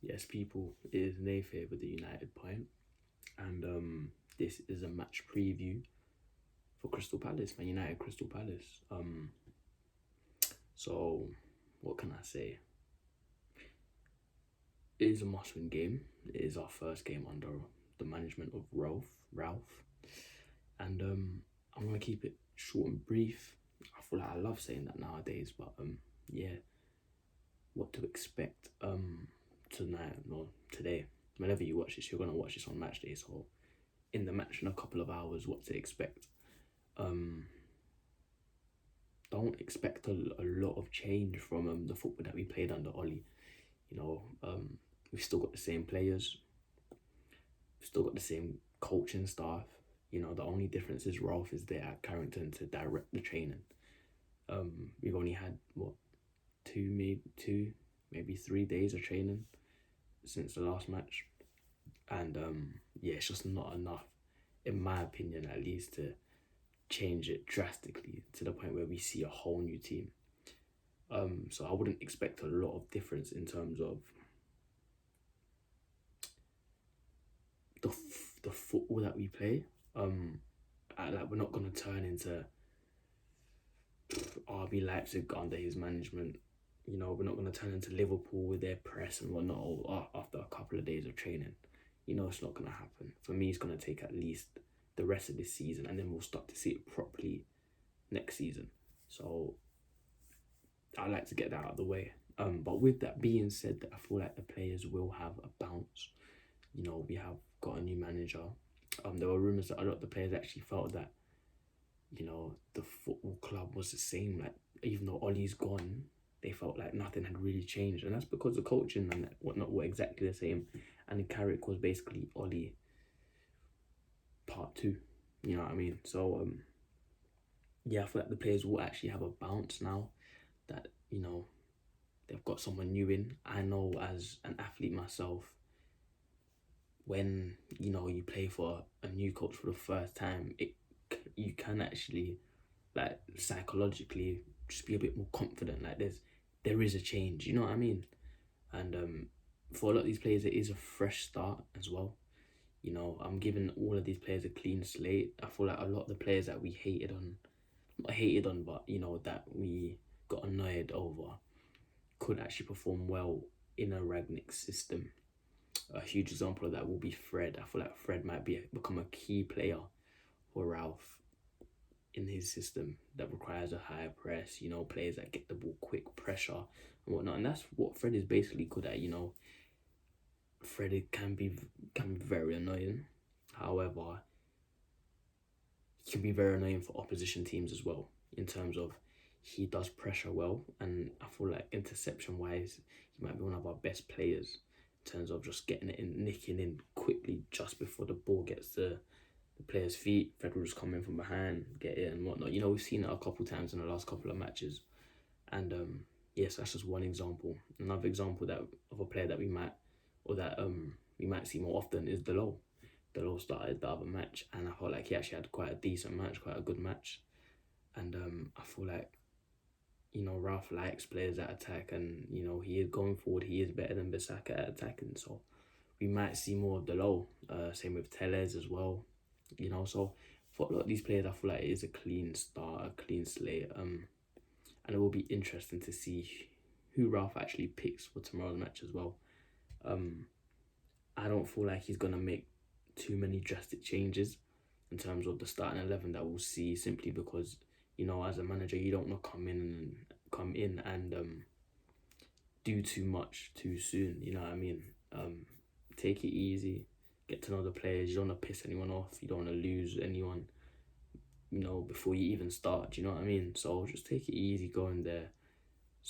Yes, people, it is Naffe with the United Point, and this is a match preview for Crystal Palace, Man United Crystal Palace. So what can I say? It is a must-win game. It is our first game under the management of Ralph, and I'm gonna keep it short and brief. I feel like I love saying that nowadays, but yeah, what to expect tonight or today. Whenever you watch this, you're gonna watch this on match day, so in the match in a couple of hours, what to expect. Um, don't expect a lot of change from the football that we played under Ollie. You know, we've still got the same players, we've still got the same coaching staff. You know, the only difference is Ralph is there at Carrington to direct the training. We've only had what two, maybe 3 days of training since the last match, and yeah, it's just not enough, in my opinion, at least, to change it drastically to the point where we see a whole new team. So I wouldn't expect a lot of difference in terms of the football that we play. Like we're not gonna turn into RB Leipzig under his management. You know, we're not gonna turn into Liverpool with their press and whatnot after a couple of days of training. You know, it's not gonna happen. For me, it's gonna take at least the rest of this season, and then we'll start to see it properly next season. So I like to get that out of the way. But with that being said, I feel like the players will have a bounce. You know, we have got a new manager. There were rumours that a lot of the players actually felt that, you know, the football club was the same. Like, even though Ollie's gone, they felt like nothing had really changed. And that's because the coaching and whatnot were exactly the same. And the Carrick was basically Ollie part two. You know what I mean? So, yeah, I feel like the players will actually have a bounce now that, you know, they've got someone new in. I know as an athlete myself, when, you know, you play for a new coach for the first time, you can actually, like, psychologically just be a bit more confident. Like, there is a change, you know what I mean? And for a lot of these players, it is a fresh start as well. You know, I'm giving all of these players a clean slate. I feel like a lot of the players that we not hated on, but, you know, that we got annoyed over could actually perform well in a Ragnick system. A huge example of that will be Fred. I feel like Fred might become a key player for Ralph in his system that requires a higher press, you know, players that get the ball quick, pressure and whatnot. And that's what Fred is basically good at, you know. Fred can be very annoying. However, he can be very annoying for opposition teams as well, in terms of he does pressure well, and I feel like interception wise, he might be one of our best players in terms of just getting it in, nicking in quickly just before the ball gets to the player's feet. Fred will just come in from behind, get it and whatnot. You know, we've seen it a couple times in the last couple of matches, and yes, that's just one example. Another example that of a player that we might see more often is Delo. Delo started the other match, and I felt like he actually had quite a decent match, quite a good match. And I feel like, you know, Ralph likes players that attack, and, you know, he is going forward. He is better than Bissaka at attacking, so we might see more of Delo. Same with Tellez as well. You know, so for a lot of these players, I feel like it is a clean start, a clean slate. And it will be interesting to see who Ralph actually picks for tomorrow's match as well. I don't feel like he's gonna make too many drastic changes in terms of the starting 11 that we'll see, simply because, you know, as a manager, you don't want to come in and do too much too soon. You know what I mean? Take it easy, get to know the players. You don't want to piss anyone off. You don't want to lose anyone, you know, before you even start. Do you know what I mean? So just take it easy, go in there.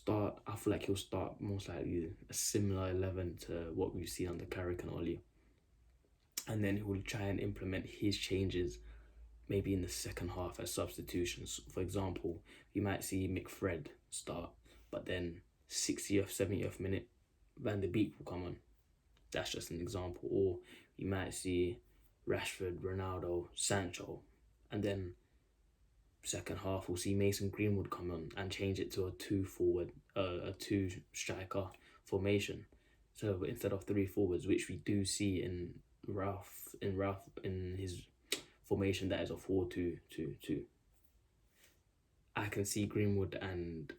I feel like he'll start most likely a similar 11 to what we've seen under Carrick and Ollie. And then he will try and implement his changes maybe in the second half as substitutions. For example, you might see McFred start, but then 60th, 70th minute, Van der Beek will come on. That's just an example. Or you might see Rashford, Ronaldo, Sancho, and then second half we'll see Mason Greenwood come on and change it to a two striker formation. So instead of three forwards, which we do see Ralph in his formation that is a 4-2-2-2. I can see Greenwood and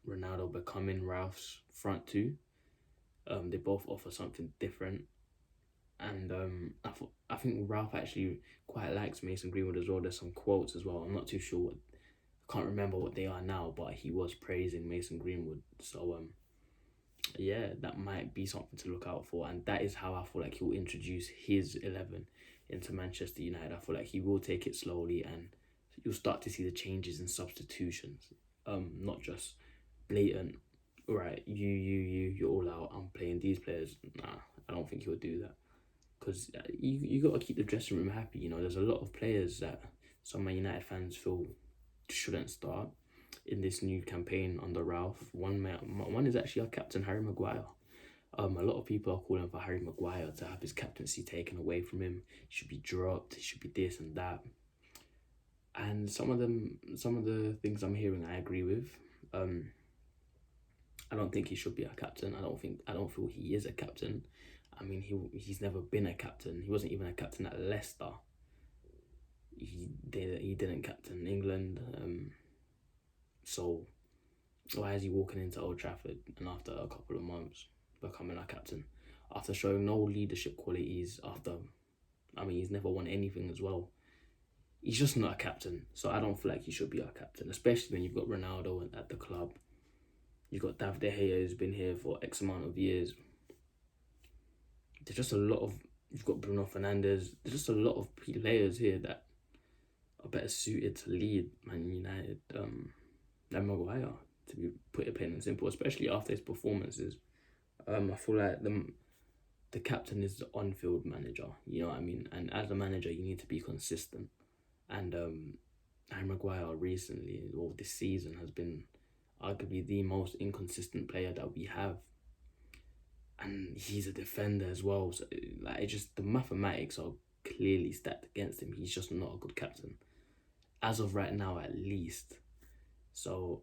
Ronaldo becoming Ralph's front two. They both offer something different, and I think Ralph actually quite likes Mason Greenwood as well. There's some quotes as well. I'm not too sure I can't remember what they are now, but he was praising Mason Greenwood. So yeah, that might be something to look out for, and that is how I feel like he'll introduce his 11 into Manchester United. I feel like he will take it slowly, and you'll start to see the changes and substitutions. Not just blatant. Right, you're all out. I'm playing these players. Nah, I don't think he'll do that, because you got to keep the dressing room happy. You know, there's a lot of players that some Man United fans feel shouldn't start in this new campaign under Ralph. One is actually our captain, Harry Maguire. A lot of people are calling for Harry Maguire to have his captaincy taken away from him. He should be dropped. He should be this and that. And some of the things I'm hearing, I agree with. I don't think he should be a captain. I don't feel he is a captain. I mean, he's never been a captain. He wasn't even a captain at Leicester. He didn't captain England. So why is he walking into Old Trafford and after a couple of months becoming a captain? After showing no leadership qualities, he's never won anything as well. He's just not a captain. So I don't feel like he should be a captain, especially when you've got Ronaldo at the club. You've got David De Gea, who's been here for X amount of years. There's just a lot of... You've got Bruno Fernandes. There's just a lot of players here that are better suited to lead Man United than Maguire, to put it plain and simple, especially after his performances. I feel like the captain is the on-field manager, you know what I mean? And as a manager, you need to be consistent. And Harry Maguire recently, or this season, has been arguably the most inconsistent player that we have. And he's a defender as well. So the mathematics are clearly stacked against him. He's just not a good captain. As of right now, at least. So,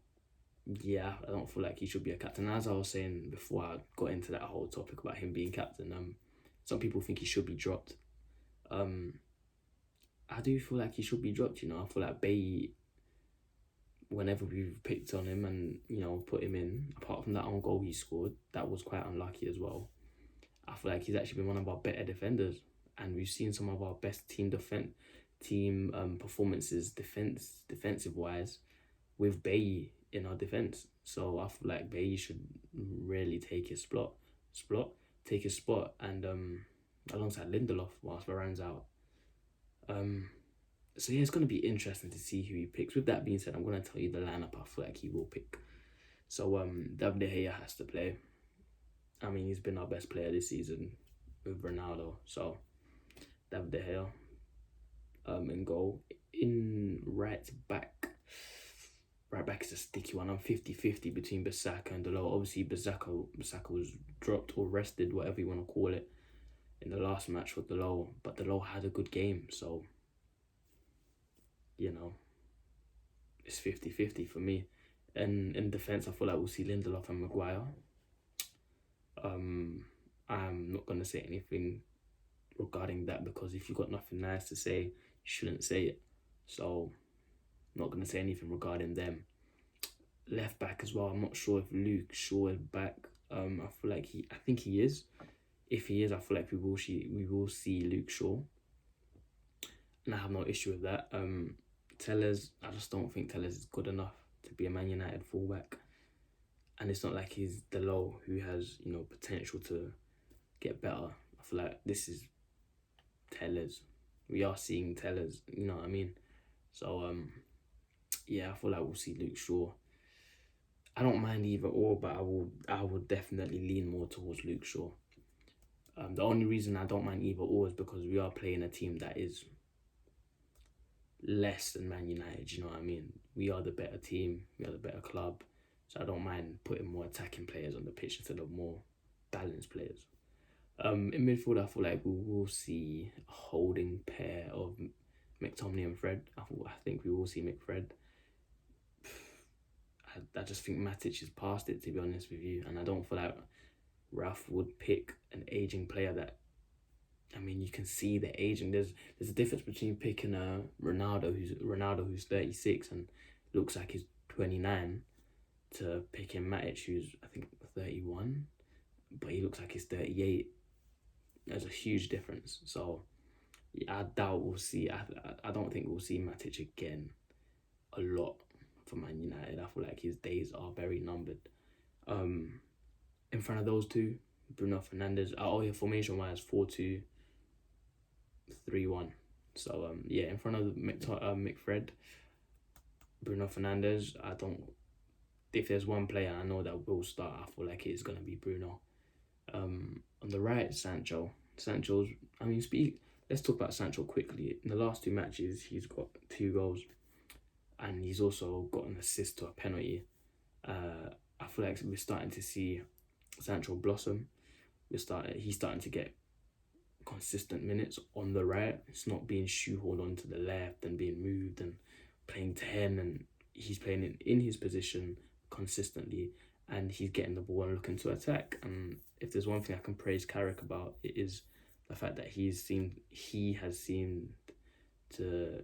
yeah, I don't feel like he should be a captain. As I was saying before I got into that whole topic about him being captain, some people think he should be dropped. I do feel like he should be dropped, you know. I feel like Bailly, whenever we've picked on him and, you know, put him in, apart from that own goal he scored, that was quite unlucky as well. I feel like he's actually been one of our better defenders, and we've seen some of our best team performances defensive wise with Bailly in our defence. So I feel like Bailly should really take his spot, and alongside Lindelof whilst Varane's out. So yeah, it's going to be interesting to see who he picks. With that being said, I'm going to tell you the lineup I feel like he will pick. So David De Gea has to play. I mean, he's been our best player this season with Ronaldo. So David De Gea in goal. In right back is a sticky one. I'm 50-50 between Bissaka and Delo. Obviously, Bissaka was dropped or rested, whatever you want to call it, in the last match with Delo. But Delo had a good game, so, you know, it's 50-50 for me. And in defence, I feel like we'll see Lindelof and Maguire. I'm not going to say anything regarding that, because if you've got nothing nice to say, you shouldn't say it. So, not going to say anything regarding them. Left back as well, I'm not sure if Luke Shaw is back. I feel like I think he is. If he is, I feel like we will see Luke Shaw, and I have no issue with that. Tellers, I just don't think Tellers is good enough to be a Man United fullback, and it's not like he's Delo, who has, you know, potential to get better. I feel like this is Tellers. We are seeing Tellers, you know what I mean? So yeah, I feel like we'll see Luke Shaw. I don't mind either or, but I will definitely lean more towards Luke Shaw. The only reason I don't mind either or is because we are playing a team that is less than Man United, you know what I mean? We are the better team, we are the better club, so I don't mind putting more attacking players on the pitch instead of more balanced players. In midfield, I feel like we will see a holding pair of McTominay and Fred. I think we will see McFred. I just think Matic is past it, to be honest with you, and I don't feel like Ralph would pick an aging player that, I mean, you can see the aging. There's a difference between picking a Ronaldo who's 36 and looks like he's 29, to picking Matic who's I think 31, but he looks like he's 38. There's a huge difference. So yeah, I doubt we'll see. I don't think we'll see Matic again a lot for Man United. I feel like his days are very numbered. In front of those two, Bruno Fernandes. Oh yeah, formation wise, 4-2-3-1. So yeah, in front of McFred, Bruno Fernandes. I don't. If there's one player I know that will start, I feel like it's gonna be Bruno. On the right, Sancho. Sancho's. I mean, Let's talk about Sancho quickly. In the last 2 matches, he's got 2 goals, and he's also got an assist to a penalty. I feel like we're starting to see Sancho blossom. He's starting to get consistent minutes on the right. It's not being shoehorned onto the left and being moved and playing 10, and he's playing in his position consistently, and he's getting the ball and looking to attack. And if there's one thing I can praise Carrick about, it is the fact that he has seemed to,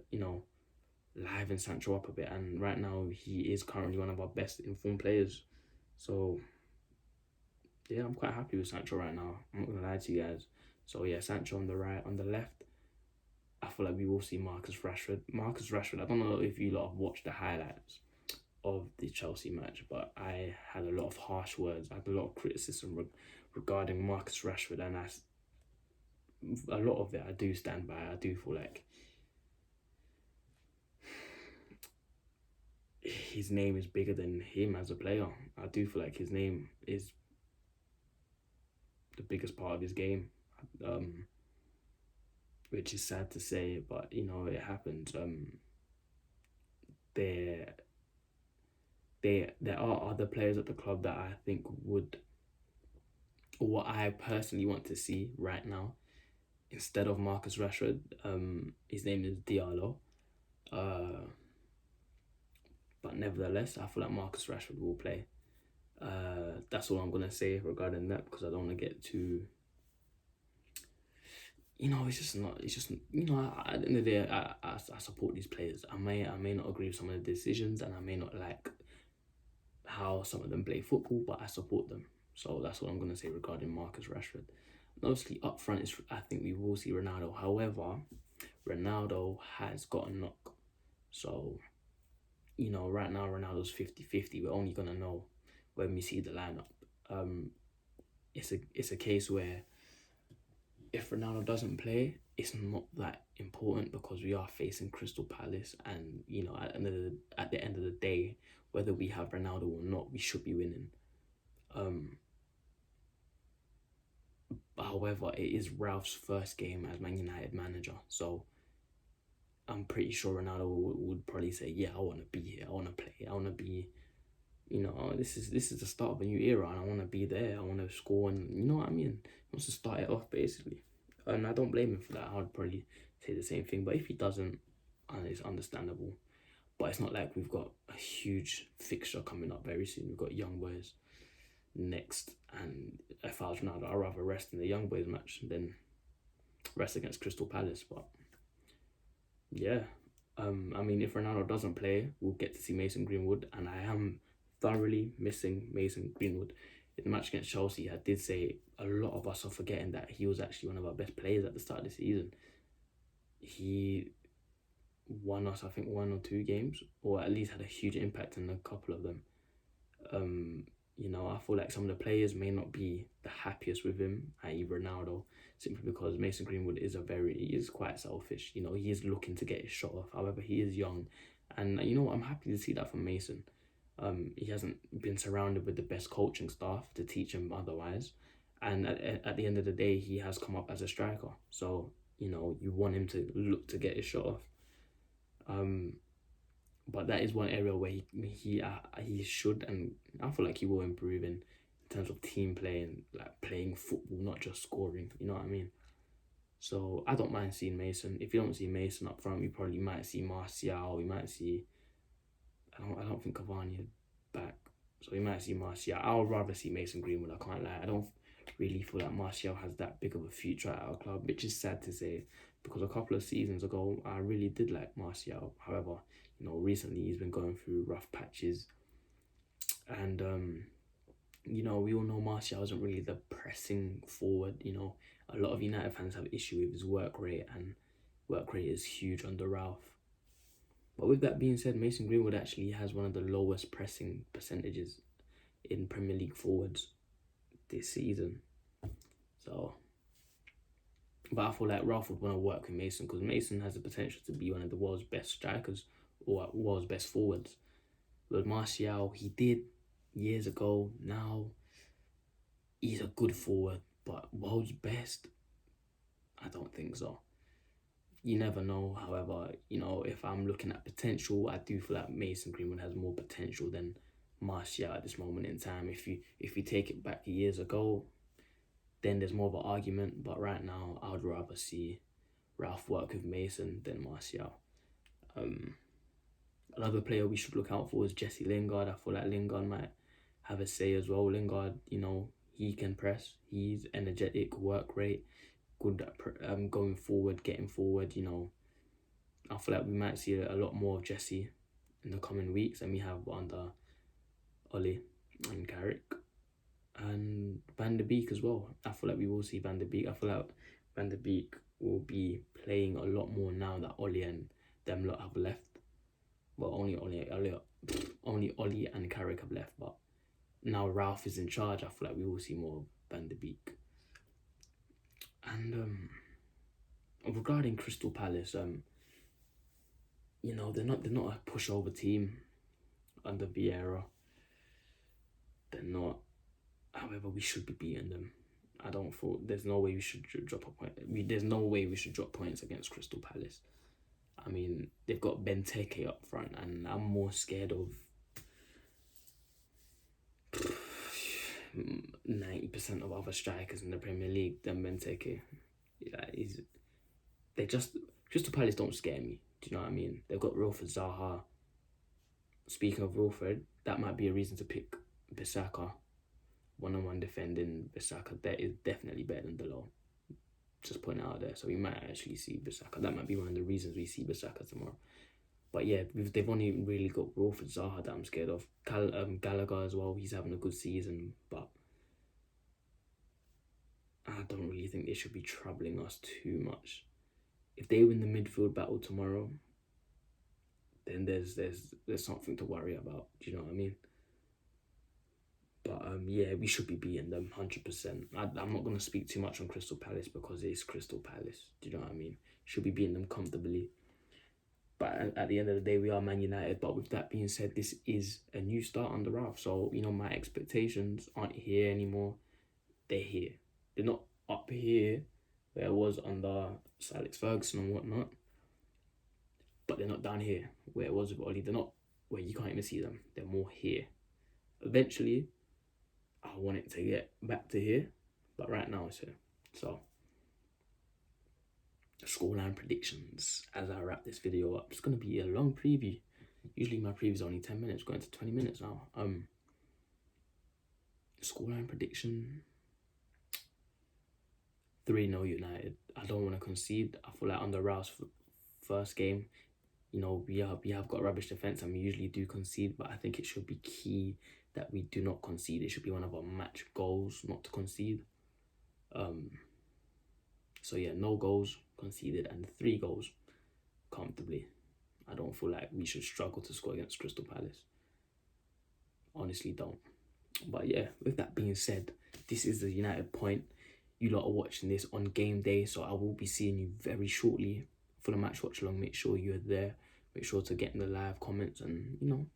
liven Sancho up a bit, and right now he is currently one of our best informed players. So yeah, I'm quite happy with Sancho right now. I'm not gonna lie to you guys. So yeah, Sancho on the right. On the left, I feel like we will see Marcus Rashford. I don't know if you lot have watched the highlights of the Chelsea match, but I had a lot of harsh words. I had a lot of criticism regarding Marcus Rashford, and a lot of it I do stand by. I do feel like his name is bigger than him as a player. I do feel like his name is the biggest part of his game, which is sad to say, but it happens. There are other players at the club that I think would, or what I personally want to see right now instead of Marcus Rashford. His name is Diallo. But nevertheless, I feel like Marcus Rashford will play. That's all I'm going to say regarding that, because I don't want to get too... it's just, at the end of the day, I support these players. I may not agree with some of the decisions, and I may not like how some of them play football, but I support them. So that's what I'm going to say regarding Marcus Rashford. And obviously, up front, I think we will see Ronaldo. However, Ronaldo has got a knock. So, right now, Ronaldo's 50-50. We're only going to know when we see the lineup. It's a case where if Ronaldo doesn't play, it's not that important, because we are facing Crystal Palace, and at the end of the day, whether we have Ronaldo or not, we should be winning. However, it is Ralph's first game as Man United manager, so I'm pretty sure Ronaldo would probably say, yeah, I want to be here, I want to play, I want to be, this is the start of a new era, and I want to be there, I want to score, and you know what I mean? He wants to start it off, basically. And I don't blame him for that. I would probably say the same thing, but if he doesn't, it's understandable. But it's not like we've got a huge fixture coming up very soon. We've got Young Boys next, and if I was Ronaldo, I'd rather rest in the Young Boys match than rest against Crystal Palace. But yeah, I mean, if Ronaldo doesn't play, we'll get to see Mason Greenwood, and I am thoroughly missing Mason Greenwood. In the match against Chelsea, I did say a lot of us are forgetting that he was actually one of our best players at the start of the season. He won us, I think, 1 or 2 games, or at least had a huge impact in a couple of them. I feel like some of the players may not be the happiest with him, i.e. Ronaldo, simply because Mason Greenwood he is quite selfish. He is looking to get his shot off. However, he is young, and I'm happy to see that from Mason. He hasn't been surrounded with the best coaching staff to teach him otherwise, and at the end of the day, he has come up as a striker. So you want him to look to get his shot off. But that is one area where he should, and I feel like he will improve in terms of team play and like playing football, not just scoring. You know what I mean? So I don't mind seeing Mason. If you don't see Mason up front, we probably might see Martial. We might see. I don't think Cavani is back, so we might see Martial. I would rather see Mason Greenwood. I can't lie. I don't really feel like Martial has that big of a future at our club, which is sad to say because a couple of seasons ago I really did like Martial. However, recently he's been going through rough patches, and we all know Martial isn't really the pressing forward. A lot of United fans have issue with his work rate, and work rate is huge under Ralph. But with that being said, Mason Greenwood actually has one of the lowest pressing percentages in Premier League forwards this season. So, but I feel like Ralph would want to work with Mason because Mason has the potential to be one of the world's best strikers or world's best forwards. But Martial, he did years ago. Now, he's a good forward, but world's best? I don't think so. You never know. However, if I'm looking at potential, I do feel like Mason Greenwood has more potential than Martial at this moment in time. If you take it back years ago, then there's more of an argument. But right now, I would rather see Ralph work with Mason than Martial. Another player we should look out for is Jesse Lingard. I feel like Lingard might have a say as well. Lingard, he can press. He's energetic, work rate, good at going forward, getting forward. I feel like we might see a lot more of Jesse in the coming weeks, and we have under Ollie and Carrick and Van der Beek as well. I feel like we will see Van der Beek. I feel like Van der Beek will be playing a lot more now that Ollie and them lot have left. Well, only Ollie and Carrick have left, but now Ralph is in charge. I feel like we will see more of Van der Beek. And regarding Crystal Palace, they're not a pushover team under Vieira. They're not. However, we should be beating them. I don't feel there's no way we should drop a point. There's no way we should drop points against Crystal Palace. I mean, they've got Benteke up front, and I'm more scared of 90% of other strikers in the Premier League than Benteke. Crystal Palace don't scare me. Do you know what I mean? They've got Wilfred Zaha. Speaking of Wilfred, that might be a reason to pick Bissaka. One-on-one defending Bissaka, that is definitely better than Delo. Just putting it out there. So we might actually see Bissaka. That might be one of the reasons we see Bissaka tomorrow. But yeah, they've only really got Wilfred Zaha that I'm scared of. Gallagher as well, he's having a good season, but I don't really think they should be troubling us too much. If they win the midfield battle tomorrow, then there's something to worry about. Do you know what I mean? But yeah, we should be beating them 100%. I'm not going to speak too much on Crystal Palace because it's Crystal Palace. Do you know what I mean? Should be beating them comfortably. But at the end of the day, we are Man United. But with that being said, this is a new start under Ralph. So, my expectations aren't here anymore. They're here. They're not up here where it was under Sir Alex Ferguson and whatnot. But they're not down here where it was with Ollie. They're not where you can't even see them. They're more here. Eventually, I want it to get back to here. But right now, it's here. So, scoreline predictions as I wrap this video up. It's going to be a long preview. Usually my preview is only 10 minutes, going to 20 minutes now. Scoreline prediction 3-0 United. I don't want to concede. I feel like under Ralph's first game, we have got rubbish defence and we usually do concede, but I think it should be key that we do not concede. It should be one of our match goals not to concede. So yeah, no goals conceded and 3 goals comfortably. I don't feel like we should struggle to score against Crystal Palace. Honestly, don't. But yeah, with that being said, this is the United point. You lot are watching this on game day, so I will be seeing you very shortly for the match watch along. Make sure you're there. Make sure to get in the live comments and,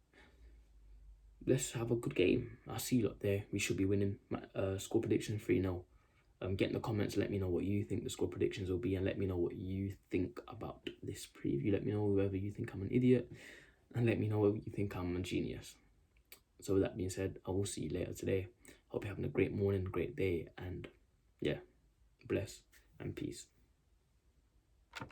let's have a good game. I'll see you lot there. We should be winning. Score prediction 3-0. Get in the comments, let me know what you think the score predictions will be, and let me know what you think about this preview. Let me know whether you think I'm an idiot, and let me know whether you think I'm a genius. So with that being said, I will see you later today. Hope you're having a great morning, great day, and yeah, bless and peace.